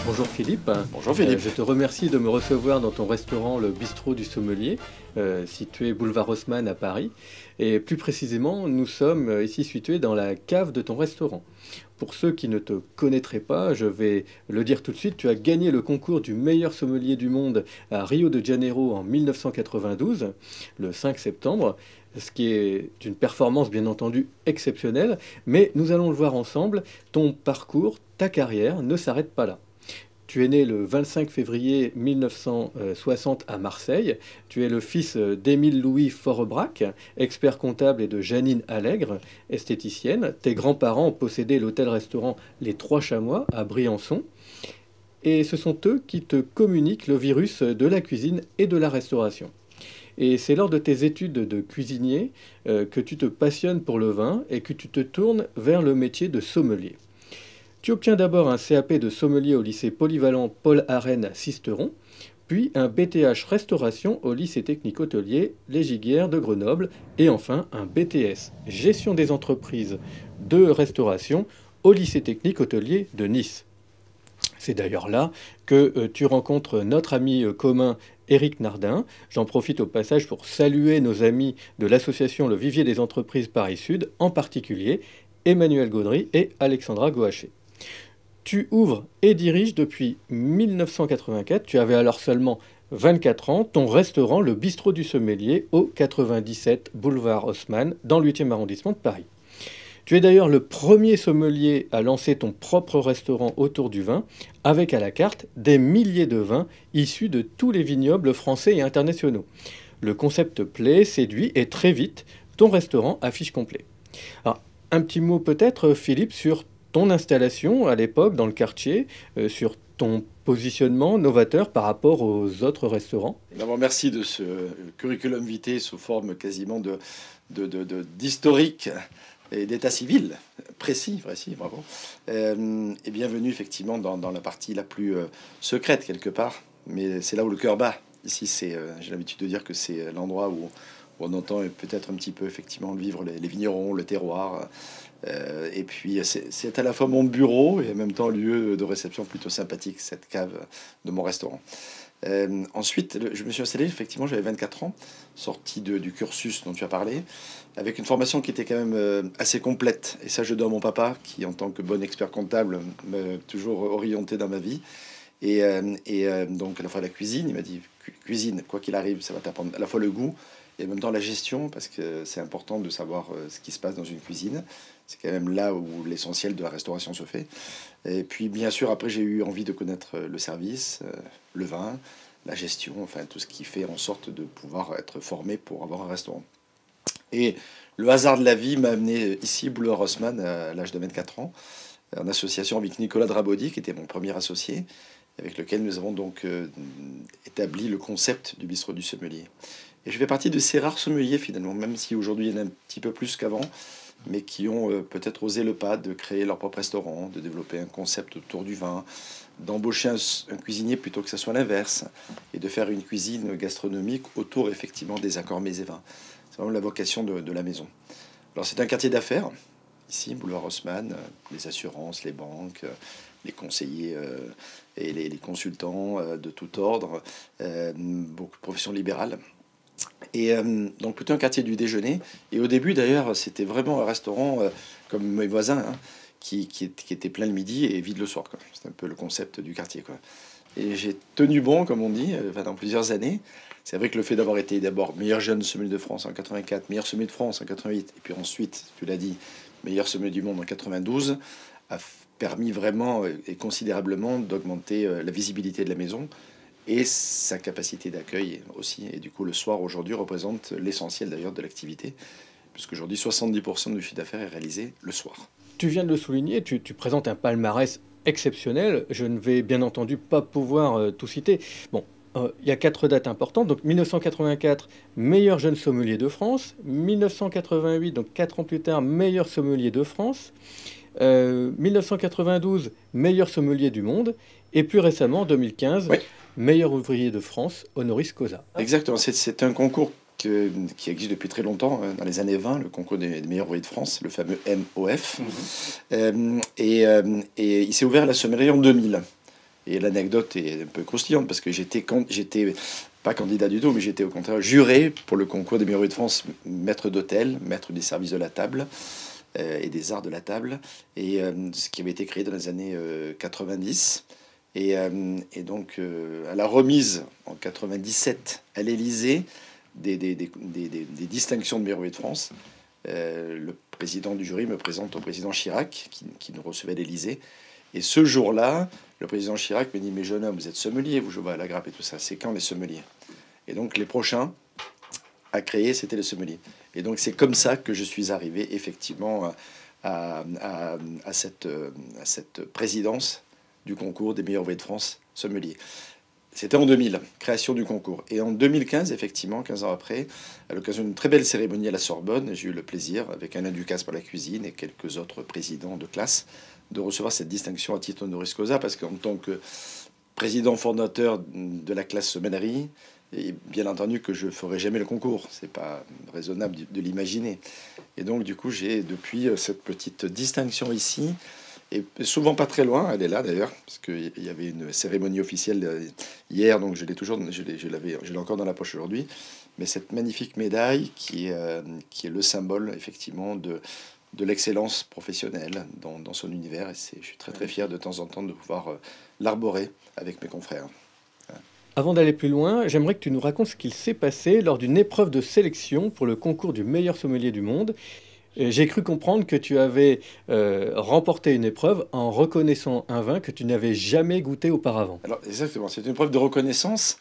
Bonjour Philippe. Bonjour Philippe. Je te remercie de me recevoir dans ton restaurant Le Bistrot du Sommelier, situé boulevard Haussmann à Paris. Et plus précisément, nous sommes ici situés dans la cave de ton restaurant. Pour ceux qui ne te connaîtraient pas, je vais le dire tout de suite, tu as gagné le concours du meilleur sommelier du monde à Rio de Janeiro en 1992, le 5 septembre, ce qui est une performance bien entendu exceptionnelle, mais nous allons le voir ensemble, ton parcours, ta carrière ne s'arrête pas là. Tu es né le 25 février 1960 à Marseille. Tu es le fils d'Émile Louis Forebrac, expert comptable, et de Janine Allègre, esthéticienne. Tes grands-parents possédaient l'hôtel-restaurant Les Trois Chamois à Briançon. Et ce sont eux qui te communiquent le virus de la cuisine et de la restauration. Et c'est lors de tes études de cuisinier que tu te passionnes pour le vin et que tu te tournes vers le métier de sommelier. Tu obtiens d'abord un CAP de sommelier au lycée polyvalent Paul Arène à Sisteron, puis un BTH restauration au lycée technique hôtelier Les Giguères de Grenoble, et enfin un BTS gestion des entreprises de restauration au lycée technique hôtelier de Nice. C'est d'ailleurs là que tu rencontres notre ami commun Éric Nardin. J'en profite au passage pour saluer nos amis de l'association Le Vivier des entreprises Paris-Sud, en particulier Emmanuel Gaudry et Alexandra Goaché. Tu ouvres et diriges depuis 1984, tu avais alors seulement 24 ans, ton restaurant Le Bistrot du Sommelier au 97 boulevard Haussmann dans le 8e arrondissement de Paris. Tu es d'ailleurs le premier sommelier à lancer ton propre restaurant autour du vin, avec à la carte des milliers de vins issus de tous les vignobles français et internationaux. Le concept plaît, séduit, et très vite, ton restaurant affiche complet. Alors, un petit mot peut-être, Philippe, sur ton installation à l'époque dans le quartier, sur ton positionnement novateur par rapport aux autres restaurants. D'abord, merci de ce curriculum vitae sous forme quasiment d'historique et d'état civil précis, bravo. Et bienvenue effectivement dans la partie la plus secrète quelque part, mais c'est là où le cœur bat. Ici, j'ai l'habitude de dire que c'est l'endroit où on entend peut-être un petit peu effectivement vivre les vignerons, le terroir. Et puis c'est à la fois mon bureau et en même temps lieu de réception plutôt sympathique, cette cave de mon restaurant. Ensuite, je me suis installé, effectivement, j'avais 24 ans, sorti du cursus dont tu as parlé, avec une formation qui était quand même assez complète. Et ça, je dois à mon papa, qui, en tant que bon expert comptable, m'a toujours orienté dans ma vie. Donc, à la fois la cuisine, il m'a dit, cuisine, quoi qu'il arrive, ça va t'apprendre à la fois le goût, et en même temps la gestion, parce que c'est important de savoir ce qui se passe dans une cuisine. C'est quand même là où l'essentiel de la restauration se fait. Et puis, bien sûr, après, j'ai eu envie de connaître le service, le vin, la gestion, enfin, tout ce qui fait en sorte de pouvoir être formé pour avoir un restaurant. Et le hasard de la vie m'a amené ici, boulevard Haussmann, à l'âge de 24 ans, en association avec Nicolas Drabaudy, qui était mon premier associé, avec lequel nous avons donc établi le concept du bistrot du sommelier. Et je fais partie de ces rares sommeliers, finalement, même si aujourd'hui il y en a un petit peu plus qu'avant, mais qui ont peut-être osé le pas de créer leur propre restaurant, de développer un concept autour du vin, d'embaucher un cuisinier plutôt que ce soit l'inverse, et de faire une cuisine gastronomique autour effectivement des accords mets et vins. C'est vraiment la vocation de la maison. Alors c'est un quartier d'affaires, ici, boulevard Haussmann, les assurances, les banques, les conseillers et les consultants de tout ordre, beaucoup de professions libérales. Et donc plutôt un quartier du déjeuner. Et au début d'ailleurs, c'était vraiment un restaurant comme mes voisins, hein, qui était plein le midi et vide le soir. C'est un peu le concept du quartier, quoi. Et j'ai tenu bon, comme on dit, pendant plusieurs années. C'est vrai que le fait d'avoir été d'abord meilleur jeune sommelier de France en 84, meilleur sommelier de France en 88, et puis ensuite, tu l'as dit, meilleur sommelier du monde en 92, a permis vraiment et considérablement d'augmenter la visibilité de la maison et sa capacité d'accueil aussi. Et du coup, le soir, aujourd'hui, représente l'essentiel d'ailleurs de l'activité, puisqu'aujourd'hui, 70% du chiffre d'affaires est réalisé le soir. Tu viens de le souligner, tu présentes un palmarès exceptionnel. Je ne vais bien entendu pas pouvoir tout citer. Bon, il y a 4 dates importantes. Donc 1984, meilleur jeune sommelier de France. 1988, donc 4 ans plus tard, meilleur sommelier de France. 1992, meilleur sommelier du monde. Et plus récemment, 2015, oui, meilleur ouvrier de France, honoris causa. Exactement, c'est un concours qui existe depuis très longtemps, dans les années 20, le concours des meilleurs ouvriers de France, le fameux MOF. Et il s'est ouvert à la sommellerie en 2000. Et l'anecdote est un peu croustillante parce que j'étais pas candidat du tout, mais j'étais au contraire juré pour le concours des meilleurs vins de France, maître d'hôtel, maître des services de la table et des arts de la table, et ce qui avait été créé dans les années 90. Et donc, à la remise en 97 à l'Élysée des distinctions de meilleurs vins de France, le président du jury me présente au président Chirac, qui nous recevait à l'Élysée. Et ce jour-là, le président Chirac me dit: mais jeune homme, vous êtes sommelier, vous jouez à la grappe et tout ça. C'est quand les sommeliers? Et donc les prochains à créer, c'était les sommeliers. Et donc c'est comme ça que je suis arrivé effectivement à cette présidence du concours des meilleurs vins de France sommelier. C'était en 2000, création du concours. Et en 2015, effectivement, 15 ans après, à l'occasion d'une très belle cérémonie à la Sorbonne, j'ai eu le plaisir, avec Alain Ducasse pour la cuisine et quelques autres présidents de classe, de recevoir cette distinction à titre honoris causa, parce qu'en tant que président fondateur de la classe sommellerie, et bien entendu que je ferai jamais le concours, c'est pas raisonnable de l'imaginer. Et donc du coup j'ai depuis cette petite distinction ici, et souvent pas très loin, elle est là d'ailleurs, parce qu'il y avait une cérémonie officielle hier, donc je l'ai encore dans la poche aujourd'hui, mais cette magnifique médaille qui est le symbole effectivement de l'excellence professionnelle dans son univers. Et je suis très très fier de temps en temps de pouvoir l'arborer avec mes confrères. Avant d'aller plus loin, j'aimerais que tu nous racontes ce qu'il s'est passé lors d'une épreuve de sélection pour le concours du meilleur sommelier du monde. J'ai cru comprendre que tu avais remporté une épreuve en reconnaissant un vin que tu n'avais jamais goûté auparavant. Alors exactement, c'est une preuve de reconnaissance,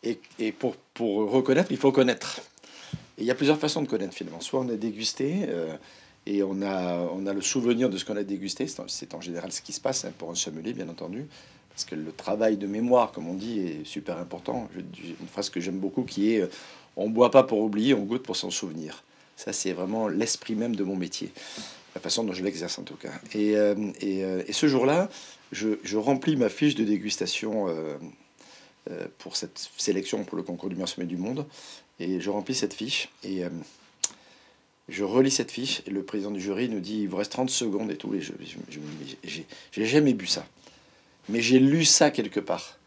et pour reconnaître, il faut connaître. Et il y a plusieurs façons de connaître finalement. Soit on a dégusté et on a le souvenir de ce qu'on a dégusté. C'est en général ce qui se passe, hein, pour un sommelier, bien entendu. Parce que le travail de mémoire, comme on dit, est super important. J'ai une phrase que j'aime beaucoup qui est on ne boit pas pour oublier, on goûte pour s'en souvenir. Ça, c'est vraiment l'esprit même de mon métier, la façon dont je l'exerce en tout cas. Et ce jour-là, je remplis ma fiche de dégustation pour cette sélection pour le concours du meilleur sommelier du monde. Et je remplis cette fiche et je relis cette fiche. Et le président du jury nous dit: il vous reste 30 secondes et tout. Et j'ai jamais bu ça. Mais j'ai lu ça quelque part.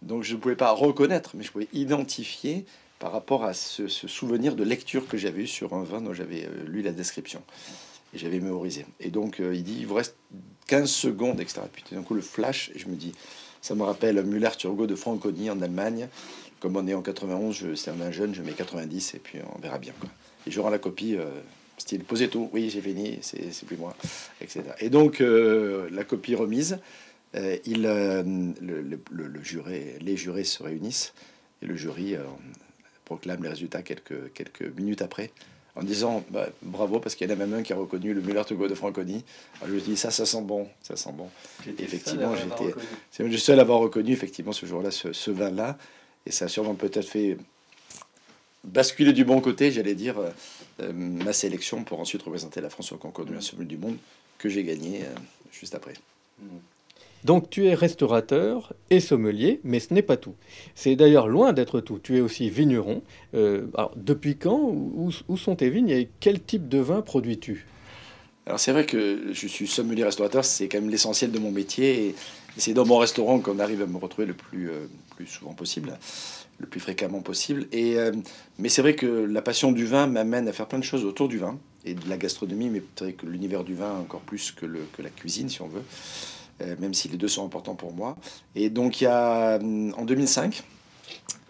Donc je ne pouvais pas reconnaître, mais je pouvais identifier par rapport à ce souvenir de lecture que j'avais eu sur un vin dont j'avais lu la description. Et j'avais mémorisé. Et donc il dit: il vous reste 15 secondes, etc. Puis tout d'un coup le flash, et je me dis, ça me rappelle Müller-Thurgau de Franconie en Allemagne. Comme on est en 91, c'est un jeune, je mets 90 et puis on verra bien, quoi. Et je rends la copie, style posez tout, oui j'ai fini, c'est plus moi, etc. Et donc la copie remise. Les jurés se réunissent et le jury proclame les résultats quelques minutes après en disant bravo, parce qu'il y en a même un qui a reconnu le Müller-Thurgau de Franconie. Alors je me dis ça sent bon, ça sent bon. Et effectivement, c'est le seul à avoir reconnu effectivement ce jour-là ce vin-là, et ça a sûrement peut-être fait basculer du bon côté, j'allais dire, ma sélection pour ensuite représenter la France au concours du meilleur sommelier du monde que j'ai gagné juste après. Donc tu es restaurateur et sommelier, mais ce n'est pas tout. C'est d'ailleurs loin d'être tout. Tu es aussi vigneron. Alors depuis quand? Où sont tes vignes et quel type de vin produis-tu? Alors c'est vrai que je suis sommelier restaurateur, c'est quand même l'essentiel de mon métier, et c'est dans mon restaurant qu'on arrive à me retrouver le plus souvent possible, le plus fréquemment possible. Mais c'est vrai que la passion du vin m'amène à faire plein de choses autour du vin et de la gastronomie, mais peut-être que l'univers du vin encore plus que la cuisine, si on veut. Même si les deux sont importants pour moi. Et donc, en 2005,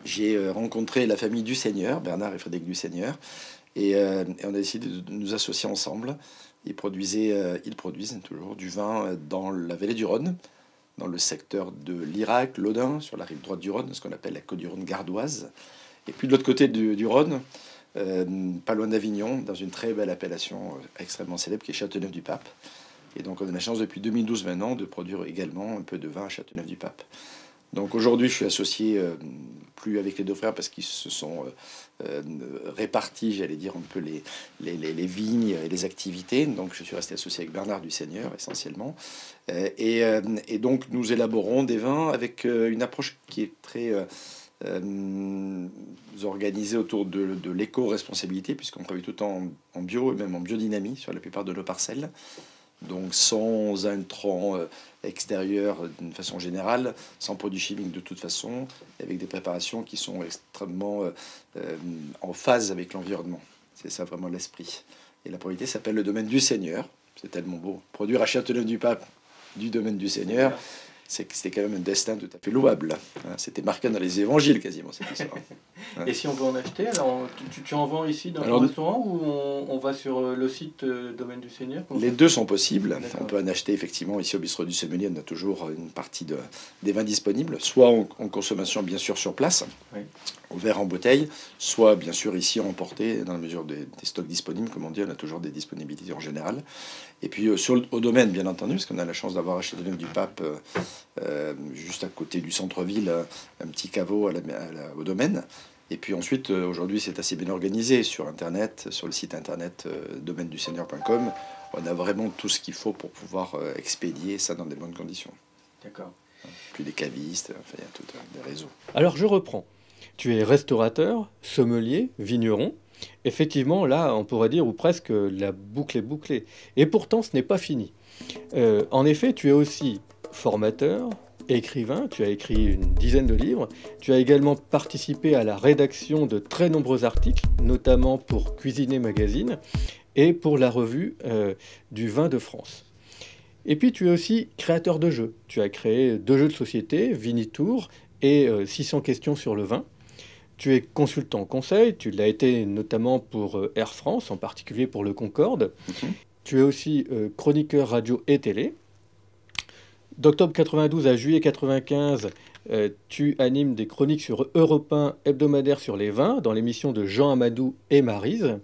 j'ai rencontré la famille Dusseigneur, Bernard et Frédéric Dusseigneur, et on a décidé de nous associer ensemble. Ils produisent toujours du vin dans la vallée du Rhône, dans le secteur de l'Irak, l'Audun, sur la rive droite du Rhône, ce qu'on appelle la côte du Rhône gardoise. Et puis de l'autre côté du Rhône, pas loin d'Avignon, dans une très belle appellation extrêmement célèbre qui est Châteauneuf-du-Pape. Et donc on a la chance depuis 2012 maintenant de produire également un peu de vin à Châteauneuf-du-Pape. Donc aujourd'hui je suis associé plus avec les deux frères parce qu'ils se sont répartis, j'allais dire, un peu les vignes et les activités. Donc je suis resté associé avec Bernard Dusseigneur essentiellement. Et donc nous élaborons des vins avec une approche qui est très organisée autour de l'éco-responsabilité, puisqu'on travaille tout en bio et même en biodynamie sur la plupart de nos parcelles. donc sans intrants extérieurs d'une façon générale, sans produits chimiques de toute façon, avec des préparations qui sont extrêmement en phase avec l'environnement. C'est ça vraiment l'esprit. Et la propriété s'appelle le domaine du Seigneur. C'est tellement beau. Produire à Châteauneuf-du-Pape du domaine du Seigneur, c'était quand même un destin tout à fait louable. C'était marqué dans les évangiles quasiment, cette histoire. Et si on veut en acheter, alors tu en vends ici dans le restaurant ou on va sur le site Domaine du Seigneur? Les deux sont possibles. On peut en acheter effectivement ici au bistrot du Sommelier. On a toujours une partie des vins disponibles, soit en consommation bien sûr sur place, oui, au verre en bouteille, soit bien sûr ici emporté dans la mesure des stocks disponibles. Comme on dit, on a toujours des disponibilités en général. Et puis au domaine, bien entendu, parce qu'on a la chance d'avoir à Châteauneuf-du-Pape, juste à côté du centre-ville, un petit caveau au domaine. Et puis ensuite, aujourd'hui, c'est assez bien organisé sur Internet, sur le site internet domaine-du-seigneur.com. On a vraiment tout ce qu'il faut pour pouvoir expédier ça dans des bonnes conditions. D'accord. Plus des cavistes, enfin, il y a tout des réseaux. Alors je reprends. Tu es restaurateur, sommelier, vigneron. Effectivement, là, on pourrait dire, ou presque, la boucle est bouclée. Et pourtant, ce n'est pas fini. En effet, tu es aussi formateur, écrivain, tu as écrit une dizaine de livres. Tu as également participé à la rédaction de très nombreux articles, notamment pour Cuisiner Magazine et pour la revue du vin de France. Et puis, tu es aussi créateur de jeux. Tu as créé 2 jeux de société, Vinitour et 600 questions sur le vin. Tu es consultant conseil, tu l'as été notamment pour Air France, en particulier pour le Concorde. Tu es aussi chroniqueur radio et télé. D'octobre 92 à juillet 95, tu animes des chroniques sur Europe 1 hebdomadaire sur les vins, dans l'émission de Jean Amadou et Maryse.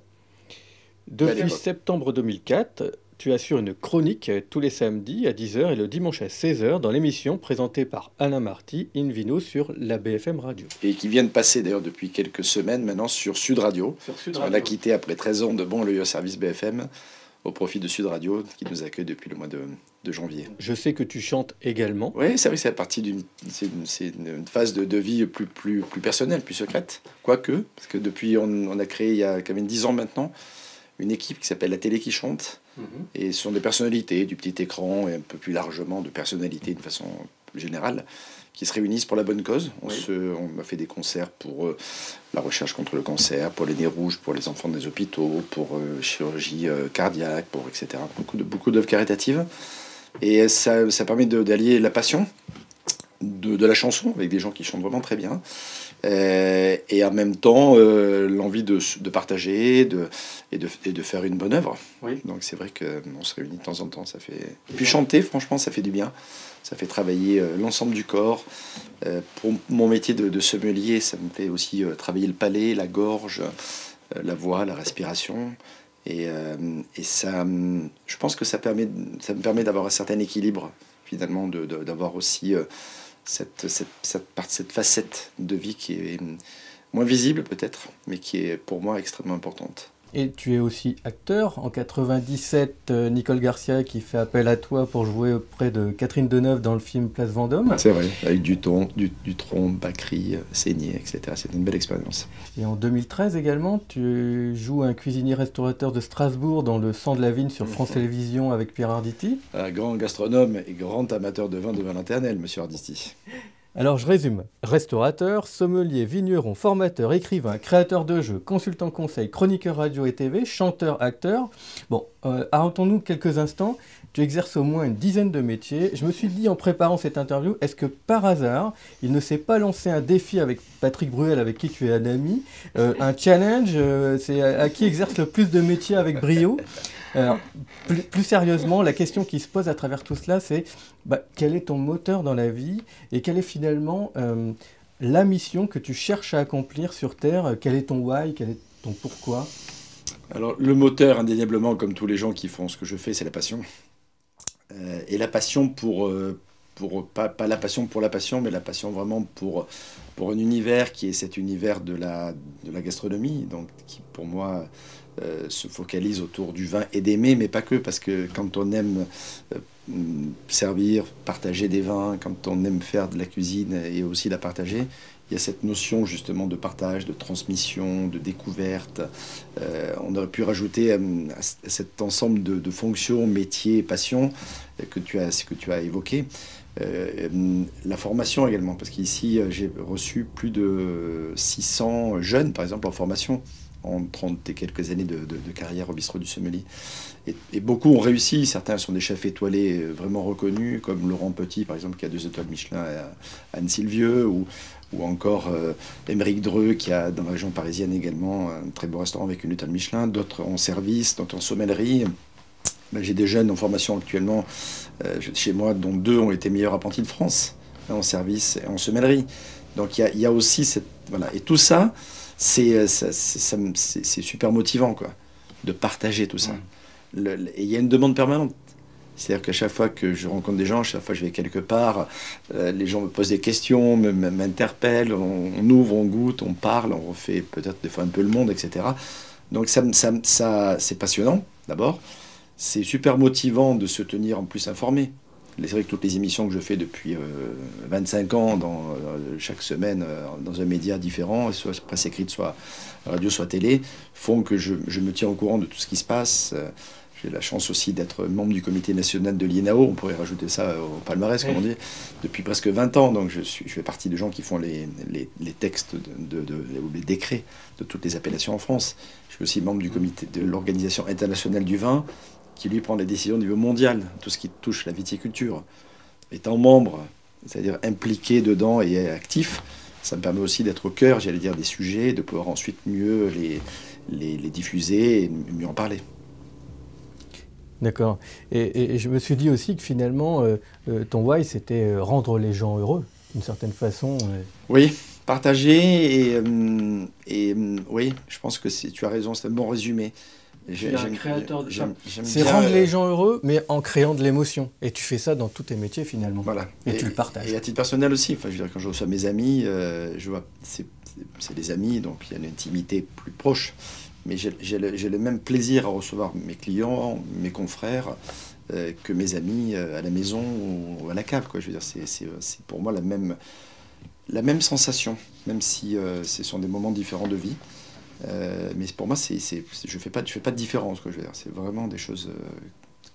Depuis septembre 2004, tu assures une chronique tous les samedis à 10h et le dimanche à 16h dans l'émission présentée par Alain Marty, Invino, sur la BFM Radio. Et qui vient de passer d'ailleurs depuis quelques semaines maintenant sur Sud Radio. On l'a quitté après 13 ans de bons loyaux services BFM au profit de Sud Radio qui nous accueille depuis le mois de janvier. Je sais que tu chantes également. Oui, c'est vrai, c'est partie c'est une phase de vie plus personnelle, plus secrète. Quoique, parce que depuis, on a créé il y a quand même 10 ans maintenant une équipe qui s'appelle La Télé qui chante. Et ce sont des personnalités du petit écran et un peu plus largement de personnalités de façon plus générale qui se réunissent pour la bonne cause. On a fait des concerts pour la recherche contre le cancer, pour les nez rouges, pour les enfants des hôpitaux, pour chirurgie cardiaque, pour etc. Beaucoup d'œuvres caritatives. Et ça permet d'allier la passion de la chanson avec des gens qui chantent vraiment très bien. Et en même temps l'envie de partager et de faire une bonne œuvre. Oui. Donc c'est vrai qu'on se réunit de temps en temps, ça fait... Et puis chanter, franchement, ça fait du bien. Ça fait travailler l'ensemble du corps. Pour mon métier de sommelier, ça me fait aussi travailler le palais, la gorge, la voix, la respiration. Et ça, je pense que ça me permet d'avoir un certain équilibre, finalement, d'avoir aussi... cette facette de vie qui est moins visible peut-être, mais qui est pour moi extrêmement importante. Et tu es aussi acteur. En 97, Nicole Garcia qui fait appel à toi pour jouer auprès de Catherine Deneuve dans le film Place Vendôme. C'est vrai, avec Dutronc, Bacri, Seigné, etc. C'est une belle expérience. Et en 2013 également, tu joues un cuisinier-restaurateur de Strasbourg dans Le Sang de la Vigne sur France Télévisions avec Pierre Arditi. Un grand gastronome et grand amateur de vin éternel, monsieur Arditi. Alors je résume, restaurateur, sommelier, vigneron, formateur, écrivain, créateur de jeux, consultant conseil, chroniqueur radio et TV, chanteur, acteur. Bon, arrêtons-nous quelques instants, tu exerces au moins une dizaine de métiers. Je me suis dit en préparant cette interview, est-ce que par hasard, il ne s'est pas lancé un défi avec Patrick Bruel, avec qui tu es un ami, un challenge, c'est à qui exerce le plus de métiers avec brio? Alors, plus sérieusement, la question qui se pose à travers tout cela, c'est quel est ton moteur dans la vie et quelle est finalement la mission que tu cherches à accomplir sur Terre? Quel est ton why? Quel est ton pourquoi? Alors, le moteur, indéniablement, comme tous les gens qui font ce que je fais, c'est la passion. Et la passion pas la passion pour la passion, mais la passion vraiment pour un univers qui est cet univers de la gastronomie, donc qui pour moi se focalise autour du vin et d'aimer, mais pas que, parce que quand on aime servir, partager des vins, quand on aime faire de la cuisine et aussi la partager, il y a cette notion justement de partage, de transmission, de découverte. On aurait pu rajouter à cet ensemble de fonctions, métiers, passions que tu as évoqué. La formation également, parce qu'ici j'ai reçu plus de 600 jeunes, par exemple, en formation, en 30 et quelques années de carrière au bistrot du Sommelier. Et beaucoup ont réussi, certains sont des chefs étoilés vraiment reconnus, comme Laurent Petit, par exemple, qui a 2 étoiles Michelin à Anne-Sylvieux, ou encore Émeric Dreux, qui a dans la région parisienne également un très beau restaurant avec 1 étoile Michelin, d'autres en service, d'autres en sommellerie. Ben, j'ai des jeunes en formation actuellement chez moi, dont 2 ont été meilleurs apprentis de France, en service et en sommellerie. Donc il y a aussi cette... Voilà. Et tout ça, c'est super motivant, quoi, de partager tout ça. Et il y a une demande permanente. C'est-à-dire qu'à chaque fois que je rencontre des gens, chaque fois que je vais quelque part, les gens me posent des questions, m'interpellent, on ouvre, on goûte, on parle, on refait peut-être des fois un peu le monde, etc. Donc ça c'est passionnant, d'abord. C'est super motivant de se tenir en plus informé. C'est vrai que toutes les émissions que je fais depuis 25 ans, chaque semaine, dans un média différent, soit presse écrite, soit radio, soit télé, font que je me tiens au courant de tout ce qui se passe. J'ai la chance aussi d'être membre du comité national de l'INAO, on pourrait rajouter ça au palmarès, comme on dit, depuis presque 20 ans. Donc je fais partie des gens qui font les textes ou les décrets de toutes les appellations en France. Je suis aussi membre du comité de l'Organisation internationale du vin, qui lui prend les décisions au niveau mondial, tout ce qui touche la viticulture. Étant membre, c'est-à-dire impliqué dedans et actif, ça me permet aussi d'être au cœur, j'allais dire, des sujets, de pouvoir ensuite mieux les diffuser et mieux en parler. D'accord. Et je me suis dit aussi que finalement, ton why, c'était rendre les gens heureux, d'une certaine façon. Oui, partager oui, je pense que tu as raison, c'est un bon résumé. C'est rendre les gens heureux, mais en créant de l'émotion. Et tu fais ça dans tous tes métiers, finalement. Voilà. Et tu le partages. Et à titre personnel aussi, enfin, je veux dire, quand je reçois mes amis, je vois, c'est des amis, donc il y a une intimité plus proche. Mais j'ai le même plaisir à recevoir mes clients, mes confrères, que mes amis à la maison ou à la cave, quoi. Je veux dire, c'est pour moi la même sensation, même si ce sont des moments différents de vie. Mais pour moi, je fais pas de différence, quoi, je veux dire. C'est vraiment des choses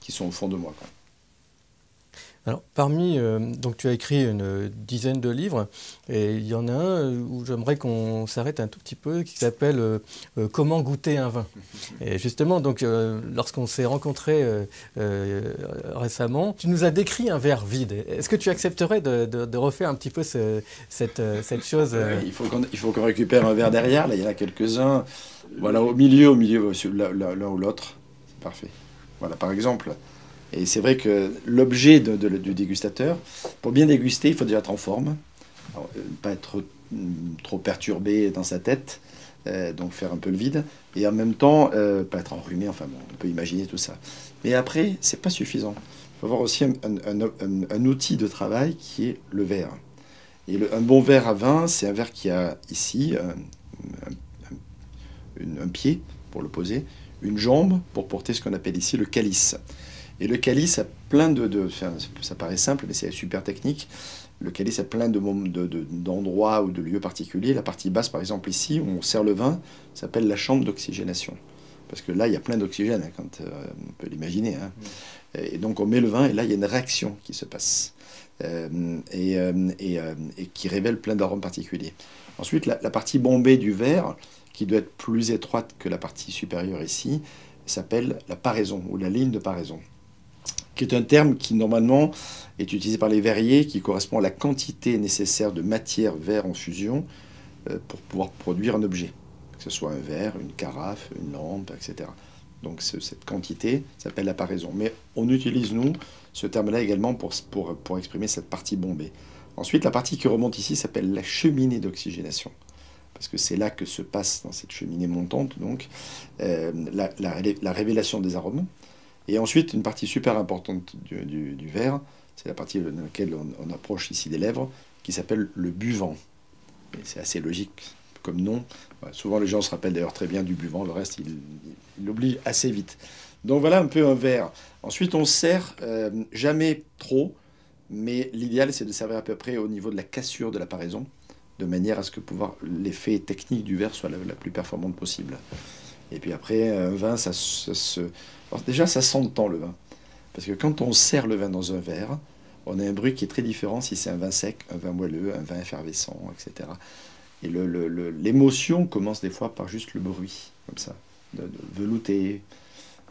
qui sont au fond de moi, quoi. Alors, donc tu as écrit une dizaine de livres, et il y en a un où j'aimerais qu'on s'arrête un tout petit peu, qui s'appelle Comment goûter un vin. Et justement, donc, lorsqu'on s'est rencontrés récemment, tu nous as décrit un verre vide. Est-ce que tu accepterais de refaire un petit peu cette chose Il faut qu'on récupère un verre derrière. Là, il y en a quelques-uns. Voilà, au milieu, l'un ou l'autre. C'est parfait. Voilà, par exemple. Et c'est vrai que l'objet du dégustateur, pour bien déguster, il faut déjà être en forme, alors, pas être trop perturbé dans sa tête, donc faire un peu le vide, et en même temps, pas être enrhumé, enfin bon, on peut imaginer tout ça. Mais après, c'est pas suffisant. Il faut avoir aussi un outil de travail qui est le verre. Et un bon verre à vin, c'est un verre qui a ici un pied pour le poser, une jambe pour porter ce qu'on appelle ici le calice. Et le calice a plein ça paraît simple, mais c'est super technique. Le calice a plein d'endroits ou de lieux particuliers. La partie basse, par exemple, ici, où on sert le vin, s'appelle la chambre d'oxygénation. Parce que là, il y a plein d'oxygène, hein, quand on peut l'imaginer. Hein. Et donc, on met le vin, et là, il y a une réaction qui se passe. Et qui révèle plein d'arômes particuliers. Ensuite, la partie bombée du verre, qui doit être plus étroite que la partie supérieure ici, s'appelle la paraison, ou la ligne de paraison, qui est un terme qui normalement est utilisé par les verriers, qui correspond à la quantité nécessaire de matière verre en fusion pour pouvoir produire un objet, que ce soit un verre, une carafe, une lampe, etc. Donc cette quantité s'appelle la paraison. Mais on utilise, nous, ce terme-là également pour exprimer cette partie bombée. Ensuite, la partie qui remonte ici s'appelle la cheminée d'oxygénation, parce que c'est là que se passe, dans cette cheminée montante, donc, la révélation des arômes. Et ensuite, une partie super importante du verre, c'est la partie dans laquelle on approche ici des lèvres, qui s'appelle le buvant. Et c'est assez logique comme nom. Souvent, les gens se rappellent d'ailleurs très bien du buvant, le reste, ils l'oublient assez vite. Donc voilà un peu un verre. Ensuite, on sert jamais trop, mais l'idéal, c'est de servir à peu près au niveau de la cassure de la paraison. de manière à ce que l'effet technique du verre soit la plus performante possible. Et puis après, un vin, alors déjà, ça sent le temps, le vin. Parce que quand on sert le vin dans un verre, on a un bruit qui est très différent si c'est un vin sec, un vin moelleux, un vin effervescent, etc. Et l'émotion commence des fois par juste le bruit, comme ça, de velouté,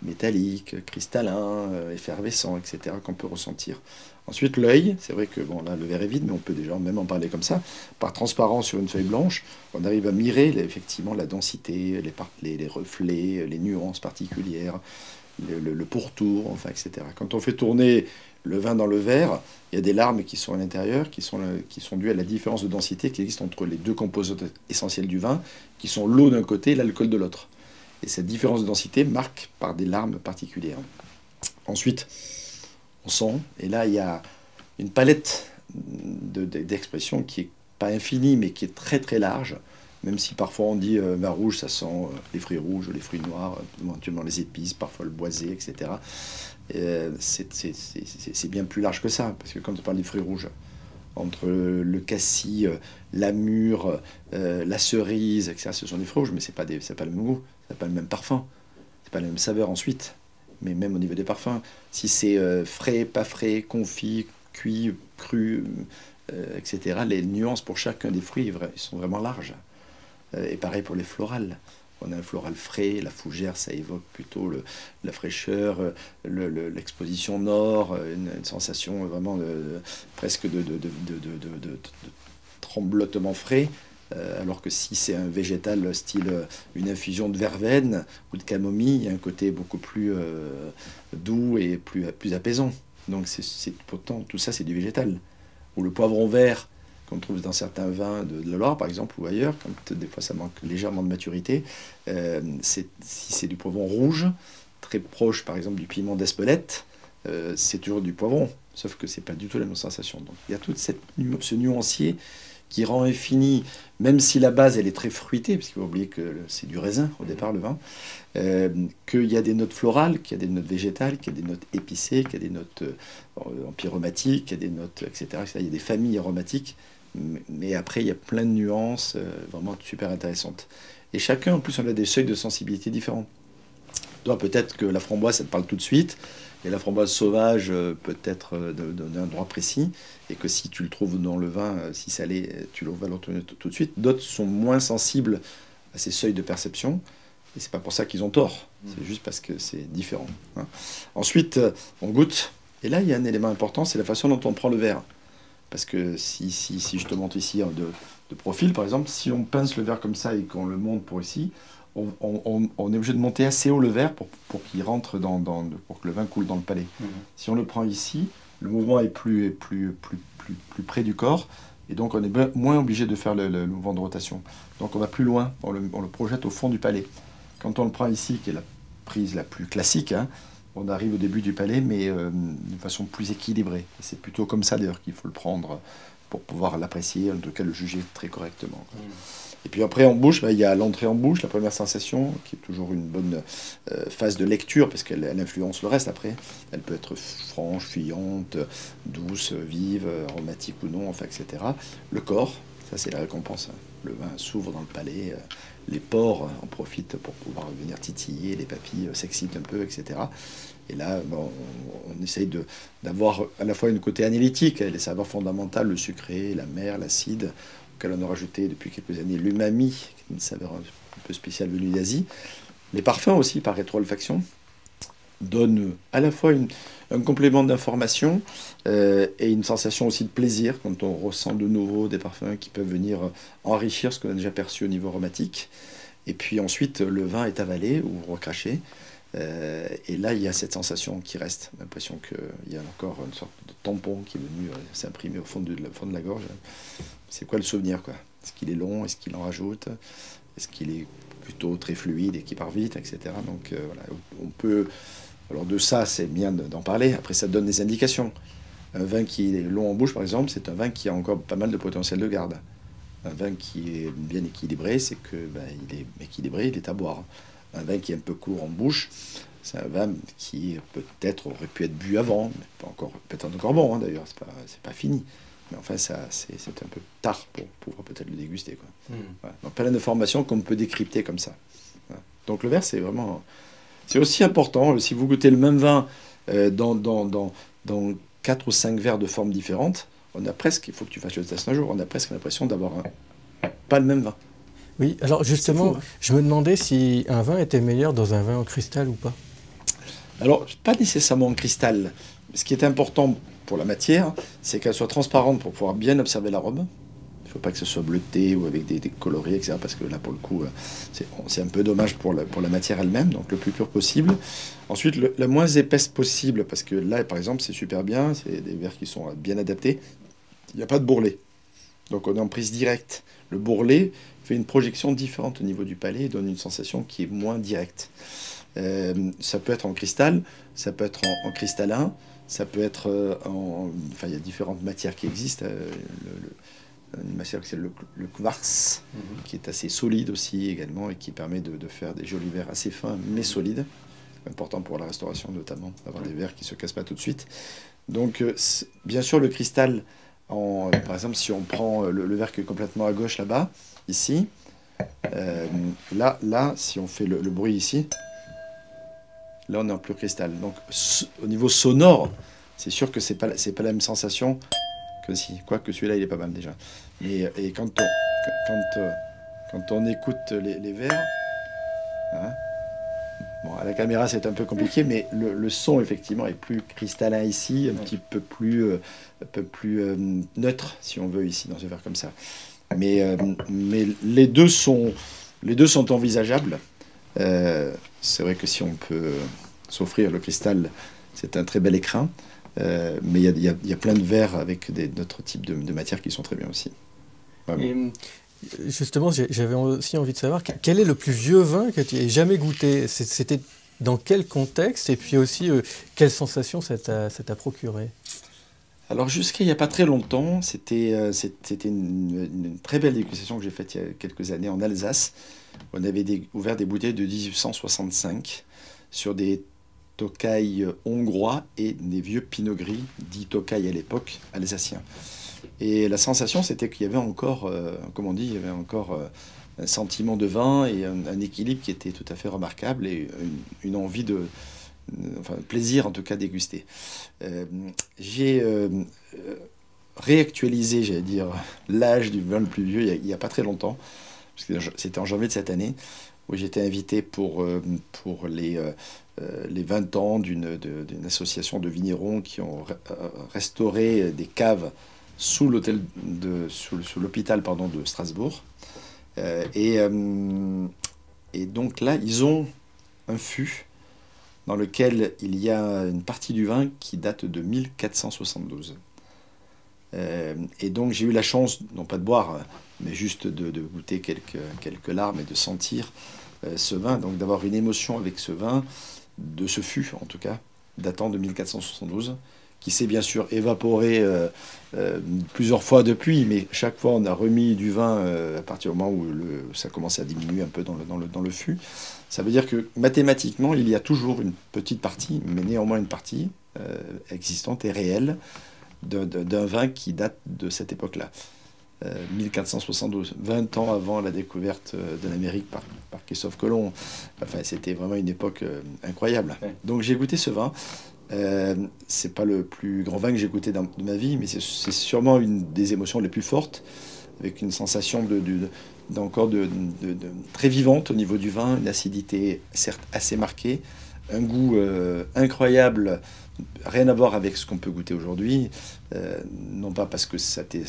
métallique, cristallin, effervescent, etc., qu'on peut ressentir. Ensuite, l'œil, c'est vrai que bon, là, le verre est vide, mais on peut déjà même en parler comme ça. Par transparence sur une feuille blanche, on arrive à mirer effectivement la densité, les reflets, les nuances particulières, le pourtour, enfin, etc. Quand on fait tourner le vin dans le verre, il y a des larmes qui sont à l'intérieur, qui sont dues à la différence de densité qui existe entre les deux composantes essentielles du vin, qui sont l'eau d'un côté et l'alcool de l'autre. Et cette différence de densité marque par des larmes particulières. Ensuite, on sent, et là il y a une palette d'expressions qui n'est pas infinie, mais qui est très très large, même si parfois on dit vin rouge, ça sent les fruits rouges, les fruits noirs, éventuellement les épices, parfois le boisé, etc. C'est bien plus large que ça, parce que quand on parle des fruits rouges, entre le cassis, la mûre, la cerise, etc., ce sont des fruits rouges, mais c'est pas le même goût, c'est pas le même parfum, c'est pas la même saveur ensuite. Mais même au niveau des parfums, si c'est frais, pas frais, confit, cuit, cru, etc., les nuances pour chacun des fruits ils sont vraiment larges. Et pareil pour les florales. On a un floral frais, la fougère, ça évoque plutôt la fraîcheur, l'exposition nord, une sensation vraiment presque de tremblotement frais. Alors que si c'est un végétal style une infusion de verveine ou de camomille, il y a un côté beaucoup plus doux et plus apaisant. Donc pourtant tout ça c'est du végétal. Ou le poivron vert qu'on trouve dans certains vins de la Loire par exemple ou ailleurs, quand des fois ça manque légèrement de maturité, si c'est du poivron rouge, très proche par exemple du piment d'Espelette, c'est toujours du poivron, sauf que c'est pas du tout la même sensation. Donc il y a tout ce nuancier qui rend infini, même si la base elle est très fruitée, parce qu'il faut oublier que c'est du raisin au départ le vin, qu'il y a des notes florales, qu'il y a des notes végétales, qu'il y a des notes épicées, qu'il y a des notes empyromatiques, qu'il y a des notes, etc. Il y a des familles aromatiques, mais après il y a plein de nuances vraiment super intéressantes. Et chacun, en plus, on a des seuils de sensibilité différents. Toi, peut-être que la framboise, ça te parle tout de suite, et la framboise sauvage peut-être d'un endroit précis, et que si tu le trouves dans le vin, si salé, tu le vas le retrouver tout de suite. D'autres sont moins sensibles à ces seuils de perception, et c'est pas pour ça qu'ils ont tort, c'est juste parce que c'est différent. Hein. Ensuite, on goûte, et là, il y a un élément important, c'est la façon dont on prend le verre. Parce que si je te montre ici de profil, par exemple, si on pince le verre comme ça et qu'on le monte pour ici, on est obligé de monter assez haut le verre pour qu'il rentre pour que le vin coule dans le palais. Si on le prend ici, le mouvement est plus près du corps, et donc on est moins obligé de faire le mouvement de rotation. Donc on va plus loin, on le projette au fond du palais. Quand on le prend ici, qui est la prise la plus classique, hein, on arrive au début du palais, mais d'une façon plus équilibrée. C'est plutôt comme ça d'ailleurs qu'il faut le prendre pour pouvoir l'apprécier, en tout cas le juger très correctement. Et puis après en bouche, il y a l'entrée en bouche, la première sensation, qui est toujours une bonne phase de lecture, parce qu'elle influence le reste après. Elle peut être franche, fuyante, douce, vive, aromatique ou non, enfin, etc. Le corps, ça c'est la récompense. Le vin s'ouvre dans le palais, les pores en profitent pour pouvoir venir titiller, les papilles s'excitent un peu, etc. Et là, bon, on essaye d'avoir à la fois une côté analytique, les saveurs fondamentales, le sucré, la mer, l'acide, auquel on a rajouté depuis quelques années l'umami, qui est une saveur un peu spéciale venue d'Asie. Les parfums aussi, par rétro-olfaction, donnent à la fois un complément d'information et une sensation aussi de plaisir quand on ressent de nouveau des parfums qui peuvent venir enrichir ce qu'on a déjà perçu au niveau aromatique. Et puis ensuite, le vin est avalé ou recraché. Et là, il y a cette sensation qui reste, l'impression qu'il y a encore une sorte de tampon qui est venu s'imprimer au fond de la gorge. C'est quoi le souvenir, quoi? Est-ce qu'il est long? Est-ce qu'il en rajoute? Est-ce qu'il est plutôt très fluide et qui part vite, etc. Donc voilà, on peut... Alors de ça, c'est bien d'en parler. Après, ça donne des indications. Un vin qui est long en bouche, par exemple, c'est un vin qui a encore pas mal de potentiel de garde. Un vin qui est bien équilibré, c'est que il est équilibré, il est à boire. Un vin qui est un peu court en bouche, c'est un vin qui peut-être aurait pu être bu avant, mais pas encore, peut-être encore bon, hein, d'ailleurs, c'est pas fini. Mais enfin, c'est un peu tard pour pouvoir peut-être le déguster, quoi. Voilà. Donc, plein d'informations qu'on peut décrypter comme ça. Voilà. Donc le verre, c'est vraiment... C'est aussi important, si vous goûtez le même vin dans 4 ou 5 verres de formes différentes, on a presque, il faut que tu fasses le test un jour, on a presque l'impression d'avoir pas le même vin. Oui, alors justement, fou, hein. Je me demandais si un vin était meilleur dans un vin en cristal ou pas. Alors, pas nécessairement en cristal. Ce qui est important pour la matière, c'est qu'elle soit transparente pour pouvoir bien observer l'arôme. Il ne faut pas que ce soit bleuté ou avec des coloris, etc. Parce que là, pour le coup, c'est un peu dommage pour la matière elle-même. Donc, le plus pur possible. Ensuite, la moins épaisse possible. Parce que là, par exemple, c'est super bien. C'est des verres qui sont bien adaptés. Il n'y a pas de bourrelet. Donc, on est en prise directe. Le bourrelet fait une projection différente au niveau du palais et donne une sensation qui est moins directe. Ça peut être en cristal, ça peut être en cristallin, ça peut être enfin, il y a différentes matières qui existent. Une matière qui s'appelle le quartz, qui est assez solide aussi également et qui permet de faire des jolis verres assez fins mais solides. C'est important pour la restauration notamment, d'avoir des verres qui ne se cassent pas tout de suite. Donc, bien sûr, le cristal, par exemple, si on prend le verre qui est complètement à gauche là-bas, ici, là, si on fait le bruit ici, là, on est en pur cristal. Donc, au niveau sonore, c'est sûr que c'est pas la même sensation que si. Quoique celui-là, il est pas mal déjà. Et quand on écoute les verres, hein, bon, à la caméra, c'est un peu compliqué, mais le son, effectivement, est plus cristallin ici, un petit peu plus neutre, si on veut, ici, dans ce verre comme ça. Mais les deux sont envisageables. C'est vrai que si on peut s'offrir le cristal, c'est un très bel écrin. Mais il y a plein de verres avec d'autres types de matières qui sont très bien aussi. Et justement, j'avais aussi envie de savoir quel est le plus vieux vin que tu aies jamais goûté. C'était dans quel contexte et puis aussi quelle sensation ça t'a procuré? Alors jusqu'à il n'y a pas très longtemps, c'était une très belle dégustation que j'ai faite il y a quelques années en Alsace. On avait ouvert des bouteilles de 1865 sur des Tokai hongrois et des vieux pinot gris, dits Tokai à l'époque, alsaciens. Et la sensation, c'était qu'il y avait encore, comme on dit, il y avait encore un sentiment de vin et un équilibre qui était tout à fait remarquable et une envie enfin, plaisir en tout cas déguster. J'ai réactualisé, j'allais dire, l'âge du vin le plus vieux il n'y a pas très longtemps, parce que c'était en janvier de cette année, où j'étais invité pour les 20 ans d'une association de vignerons qui ont restauré des caves sous l'hôpital de Strasbourg. Et donc là, ils ont un fût dans lequel il y a une partie du vin qui date de 1472. Et donc j'ai eu la chance, non pas de boire, mais juste de goûter quelques larmes et de sentir ce vin, donc d'avoir une émotion avec ce vin, de ce fût en tout cas, datant de 1472, qui s'est bien sûr évaporé plusieurs fois depuis, mais chaque fois on a remis du vin à partir du moment où ça commençait à diminuer un peu dans le fût. Ça veut dire que mathématiquement, il y a toujours une petite partie, mais néanmoins une partie existante et réelle d'un vin qui date de cette époque-là. 1472, 20 ans avant la découverte de l'Amérique par Christophe Colomb. Enfin, c'était vraiment une époque incroyable. Donc j'ai goûté ce vin. C'est pas le plus grand vin que j'ai goûté de ma vie, mais c'est sûrement une des émotions les plus fortes, avec une sensation encore très vivante au niveau du vin, une acidité certes assez marquée, un goût incroyable, rien à voir avec ce qu'on peut goûter aujourd'hui, non pas parce que c'était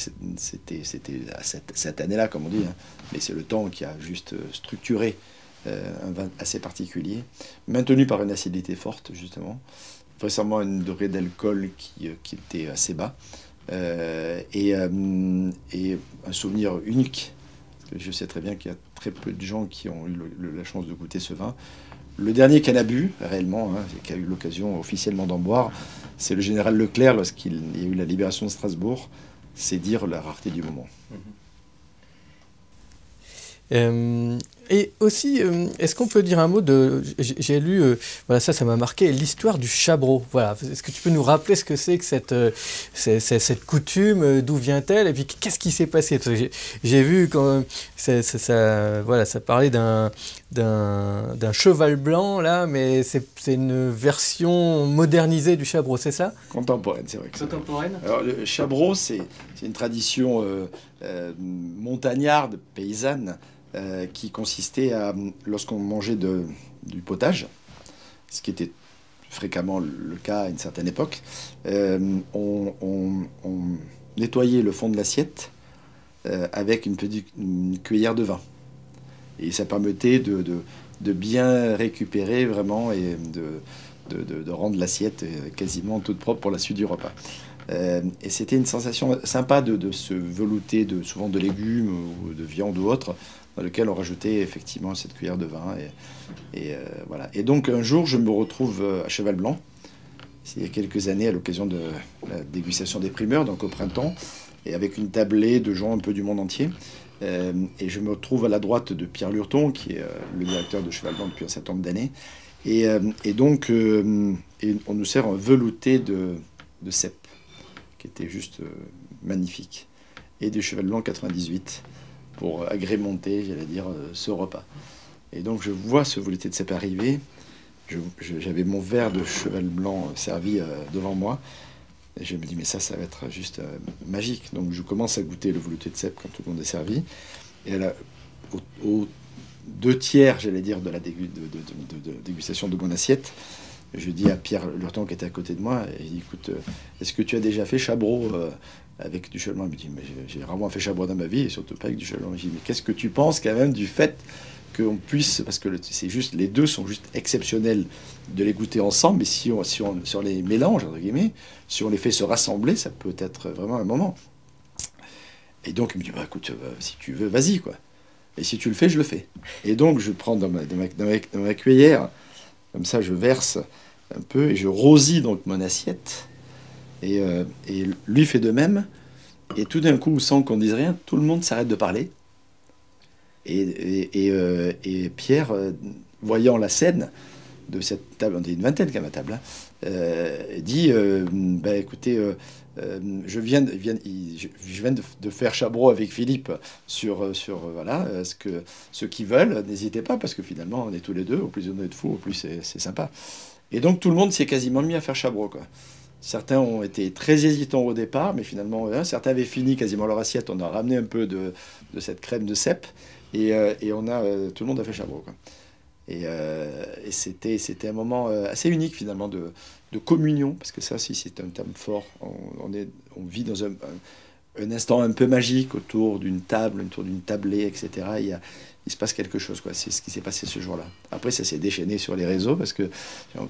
cette année-là, comme on dit, hein, mais c'est le temps qui a juste structuré un vin assez particulier, maintenu par une acidité forte, justement, récemment une degré d'alcool qui était assez bas, et un souvenir unique. Parce que je sais très bien qu'il y a très peu de gens qui ont eu la chance de goûter ce vin. Le dernier qui en a bu, réellement, hein, qui a eu l'occasion officiellement d'en boire, c'est le général Leclerc lorsqu'il y a eu la libération de Strasbourg. C'est dire la rareté du moment. Et aussi, est-ce qu'on peut dire un mot de... J'ai lu, voilà, ça m'a marqué, l'histoire du chabreau. Voilà. Est-ce que tu peux nous rappeler ce que c'est que cette coutume, d'où vient-elle, et puis qu'est-ce qui s'est passé? Parce que j'ai vu quand voilà, ça parlait d'un cheval blanc, là, mais c'est une version modernisée du chabreau, c'est ça? Contemporaine, c'est vrai que c'est. Contemporaine. Alors, le chabreau, c'est une tradition montagnarde, paysanne, qui consistait à, lorsqu'on mangeait du potage, ce qui était fréquemment le cas à une certaine époque, on nettoyait le fond de l'assiette avec une cuillère de vin. Et ça permettait de bien récupérer vraiment et de rendre l'assiette quasiment toute propre pour la suite du repas. Et c'était une sensation sympa de se velouter souvent de légumes ou de viande ou autre, dans lequel on rajoutait effectivement cette cuillère de vin. Voilà. Et donc un jour, je me retrouve à Cheval Blanc, il y a quelques années, à l'occasion de la dégustation des primeurs, donc au printemps, et avec une tablée de gens un peu du monde entier. Et je me retrouve à la droite de Pierre Lurton, qui est le directeur de Cheval Blanc depuis un certain nombre d'années. Et donc, on nous sert un velouté de cèpe, qui était juste magnifique, et du Cheval Blanc 98 pour agrémenter, j'allais dire, ce repas. Et donc je vois ce velouté de cèpe arriver. J'avais mon verre de Cheval Blanc servi devant moi, et je me dis mais ça va être juste magique. Donc je commence à goûter le velouté de cèpe quand tout le monde est servi, et là, aux 2/3, j'allais dire, de la dégustation de mon assiette, je dis à Pierre Lurton qui était à côté de moi, et il dit, écoute, est-ce que tu as déjà fait chabreau avec du cheval blanc? Il me dit, mais j'ai rarement fait chabreau dans ma vie, et surtout pas avec du cheval blanc. Je dis, mais qu'est-ce que tu penses quand même du fait qu'on puisse, parce que c'est juste, les deux sont juste exceptionnels de les goûter ensemble, mais si on les mélange, entre guillemets, si on les fait se rassembler, ça peut être vraiment un moment. Et donc il me dit, bah écoute, si tu veux, vas-y, quoi. Et si tu le fais, je le fais. Et donc je prends dans ma cuillère, comme ça je verse un peu, et je rosis donc mon assiette, et lui fait de même, et tout d'un coup, sans qu'on dise rien, tout le monde s'arrête de parler. Et Pierre, voyant la scène de cette table, on est une vingtaine quand même à table, dit bah, écoutez, je viens de faire chabreau avec Philippe sur voilà, ceux qui veulent, n'hésitez pas, parce que finalement on est tous les deux, au plus on est de fous, au plus c'est sympa. Et donc tout le monde s'est quasiment mis à faire chabreau, quoi. Certains ont été très hésitants au départ, mais finalement, certains avaient fini quasiment leur assiette. On a ramené un peu de cette crème de cèpe, et tout le monde a fait chabreau, quoi. Et c'était un moment assez unique finalement de communion, parce que ça aussi c'est un terme fort. On vit dans un instant un peu magique autour d'une table, autour d'une tablée, etc. Il se passe quelque chose, quoi. C'est ce qui s'est passé ce jour-là. Après, ça s'est déchaîné sur les réseaux, parce que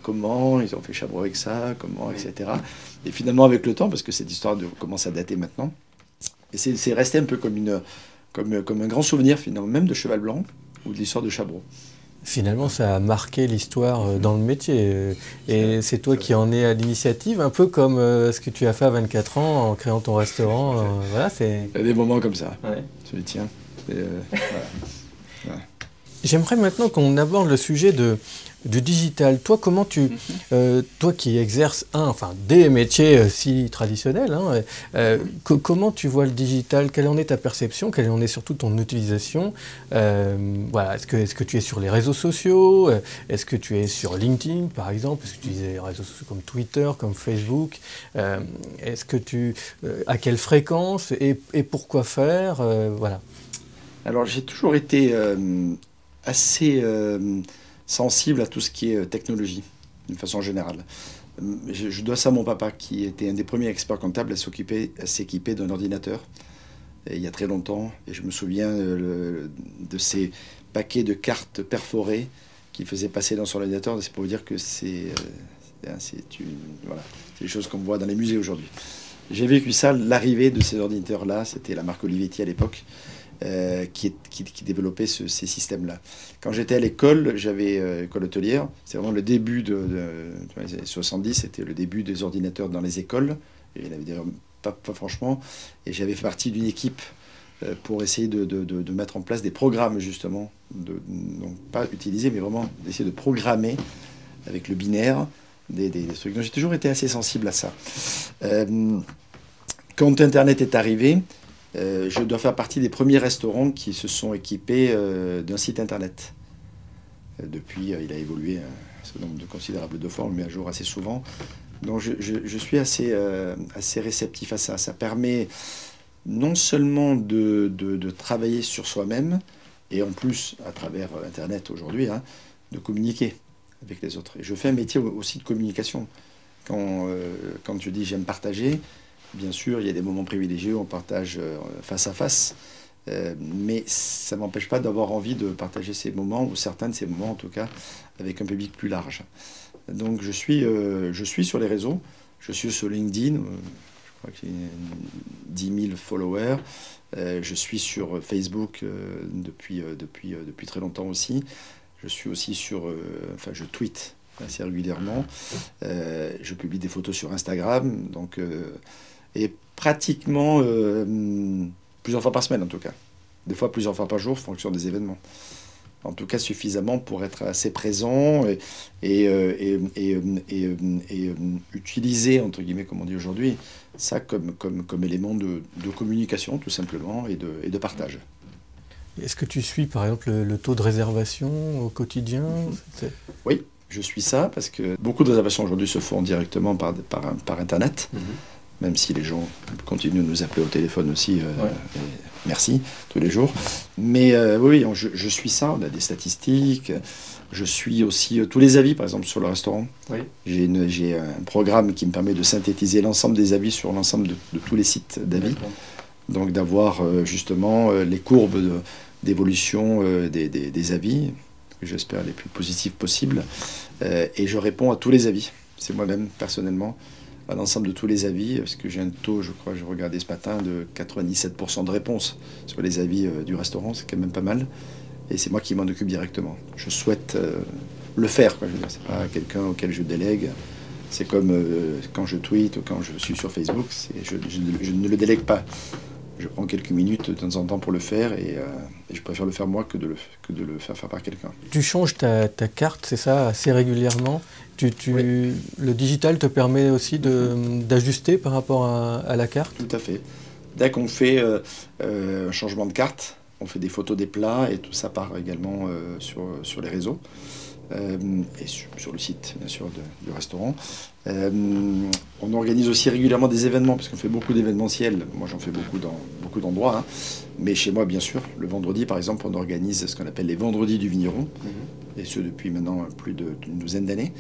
comment ils ont fait chabreau avec ça, comment, etc. Et finalement, avec le temps, parce que cette histoire commence à dater maintenant, et c'est resté un peu comme un grand souvenir finalement, même de Cheval Blanc ou de l'histoire de chabreau. Finalement, ça a marqué l'histoire dans le métier. Et c'est toi qui en es à l'initiative, un peu comme ce que tu as fait à 24 ans en créant ton restaurant. Voilà, c'est... Il y a des moments comme ça. Ouais. Je les tiens. Voilà. Ouais. J'aimerais maintenant qu'on aborde le sujet du digital. Toi, comment toi qui exerces des métiers si traditionnels, comment tu vois le digital? Quelle en est ta perception? Quelle en est surtout ton utilisation? Voilà, est-ce que tu es sur les réseaux sociaux? Est-ce que tu es sur LinkedIn, par exemple? Est-ce que tu utilises des réseaux sociaux comme Twitter, comme Facebook? Est-ce que à quelle fréquence et pourquoi faire? Voilà. Alors, j'ai toujours été assez sensible à tout ce qui est technologie, d'une façon générale. Je dois ça à mon papa, qui était un des premiers experts comptables à s'équiper d'un ordinateur, il y a très longtemps. Et je me souviens de ces paquets de cartes perforées qu'il faisait passer dans son ordinateur. C'est pour vous dire que c'est des choses qu'on voit dans les musées aujourd'hui. J'ai vécu ça, l'arrivée de ces ordinateurs-là, c'était la marque Olivetti à l'époque, qui développait ces systèmes-là. Quand j'étais à l'école, j'avais école hôtelière, c'est vraiment le début dans les années 70, c'était le début des ordinateurs dans les écoles, et il y en avait pas franchement, et j'avais fait partie d'une équipe pour essayer de mettre en place des programmes, justement, donc pas utiliser, mais vraiment d'essayer de programmer avec le binaire des trucs. Donc j'ai toujours été assez sensible à ça. Quand Internet est arrivé, je dois faire partie des premiers restaurants qui se sont équipés d'un site Internet. Depuis, il a évolué un certain nombre de considérables de fois, on le met à jour assez souvent. Donc je suis assez réceptif à ça. Ça permet non seulement de travailler sur soi-même, et en plus, à travers Internet aujourd'hui, hein, de communiquer avec les autres. Et je fais un métier aussi de communication. Quand je dis j'aime partager, bien sûr, il y a des moments privilégiés où on partage face à face, mais ça ne m'empêche pas d'avoir envie de partager ces moments, ou certains de ces moments en tout cas, avec un public plus large. Donc je suis sur les réseaux, je suis sur LinkedIn, je crois que j'ai 10 000 followers, je suis sur Facebook depuis très longtemps aussi, je suis aussi enfin je tweete assez régulièrement, je publie des photos sur Instagram, donc, et pratiquement plusieurs fois par semaine en tout cas, des fois plusieurs fois par jour en fonction des événements. En tout cas suffisamment pour être assez présent et utiliser, entre guillemets, comme on dit aujourd'hui, ça comme élément de communication tout simplement et de partage. Est-ce que tu suis par exemple le taux de réservation au quotidien? Oui, je suis ça parce que beaucoup de réservations aujourd'hui se font directement par Internet. Même si les gens continuent de nous appeler au téléphone aussi, merci, tous les jours. Mais oui, je suis ça, on a des statistiques, je suis aussi tous les avis, par exemple, sur le restaurant. Oui. J'ai un programme qui me permet de synthétiser l'ensemble des avis sur l'ensemble de tous les sites d'avis. Donc d'avoir justement les courbes d'évolution des avis, que j'espère les plus positifs possibles. Et je réponds à tous les avis, c'est moi-même, personnellement, à l'ensemble de tous les avis, parce que j'ai un taux, je crois, je regardais ce matin, de 97% de réponse sur les avis du restaurant, c'est quand même pas mal, et c'est moi qui m'en occupe directement. Je souhaite le faire, quoi. C'est pas quelqu'un auquel je délègue, c'est comme quand je tweete ou quand je suis sur Facebook, je ne le délègue pas. Je prends quelques minutes de temps en temps pour le faire, et je préfère le faire moi que de le faire par quelqu'un. Tu changes ta carte, c'est ça, assez régulièrement. Oui. Le digital te permet aussi d'ajuster par rapport à la carte? Tout à fait. Dès qu'on fait un changement de carte, on fait des photos des plats, et tout ça part également sur les réseaux. Et sur le site, bien sûr, du restaurant. On organise aussi régulièrement des événements, parce qu'on fait beaucoup d'événementiels. Moi, j'en fais beaucoup dans beaucoup d'endroits. Hein. Mais chez moi, bien sûr, le vendredi, par exemple, on organise ce qu'on appelle les vendredis du vigneron. Et ce, depuis maintenant plus d'une douzaine d'années.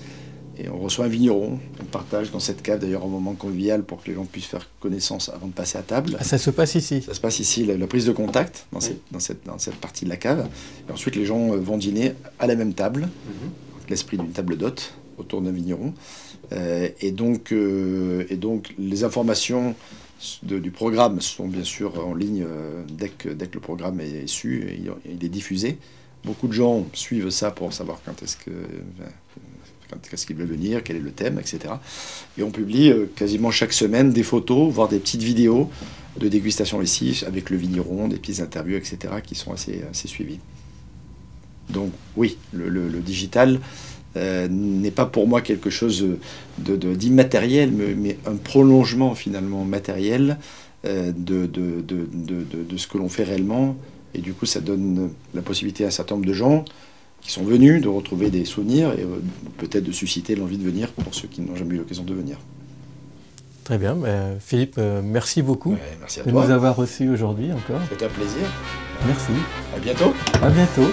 Et on reçoit un vigneron, on partage dans cette cave, d'ailleurs, un moment convivial pour que les gens puissent faire connaissance avant de passer à table. Ah, ça se passe ici? Ça se passe ici, la prise de contact dans cette partie de la cave. Et ensuite, les gens vont dîner à la même table, l'esprit d'une table d'hôte autour d'un vigneron. Et donc, les informations du programme sont bien sûr en ligne dès que le programme est su, et il est diffusé. Beaucoup de gens suivent ça pour savoir quand est-ce qu'ils veulent venir, quel est le thème, etc. Et on publie quasiment chaque semaine des photos, voire des petites vidéos de dégustation ici, avec le vigneron, des petites interviews, etc., qui sont assez suivies. Donc oui, le digital n'est pas pour moi quelque chose d'immatériel, mais un prolongement finalement matériel de ce que l'on fait réellement. Et du coup, ça donne la possibilité à un certain nombre de gens qui sont venus de retrouver des souvenirs et peut-être de susciter l'envie de venir pour ceux qui n'ont jamais eu l'occasion de venir. Très bien. Philippe, merci beaucoup merci à de toi. nous avoir reçus aujourd'hui encore. C'était un plaisir. Merci. À bientôt. À bientôt.